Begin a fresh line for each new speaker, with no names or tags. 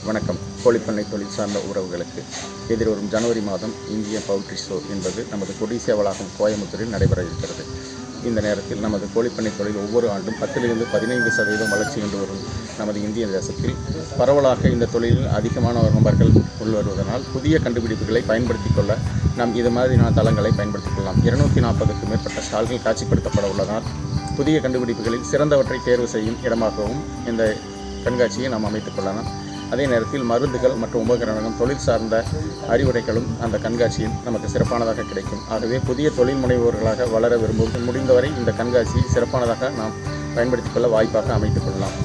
வணக்கம். கோழிப்பண்ணை தொழில் சார்ந்த உறவுகளுக்கு எதிர்வரும் ஜனவரி மாதம் இந்திய பவுல்ட்ரி ஷோ என்பது நமது கொடிசியா வளாகம் கோயம்புத்தூரில் நடைபெற இருக்கிறது. இந்த நேரத்தில் நமது கோழிப்பண்ணை தொழில் ஒவ்வொரு ஆண்டும் 10லிருந்து 15% வளர்ச்சி கொண்டு வரும் நமது இந்திய தேசத்தில் பரவலாக இந்த தொழிலில் அதிகமான நபர்கள் உள்வருவதனால் புதிய கண்டுபிடிப்புகளை பயன்படுத்திக் கொள்ள நாம் இது மாதிரியான தளங்களை பயன்படுத்திக் கொள்ளலாம். 240க்கும் மேற்பட்ட ஸ்டால்கள் காட்சிப்படுத்தப்பட உள்ளதால் புதிய கண்டுபிடிப்புகளில் சிறந்தவற்றை தேர்வு செய்யும் இடமாகவும் இந்த கண்காட்சியை நாம் அமைத்துக் கொள்ளலாம். அதே நேரத்தில் மருந்துகள் மற்றும் உபகரணங்கள், தொழில் சார்ந்த அறிவுரைகளும் அந்த கண்காட்சியில் நமக்கு சிறப்பானதாக கிடைக்கும். ஆகவே புதிய தொழில் முனைவோர்களாக வளர விரும்பும் முடிந்தவரை இந்த கண்காட்சியை சிறப்பானதாக நாம் பயன்படுத்திக் கொள்ள வாய்ப்பாக அமைத்துக் கொள்ளலாம்.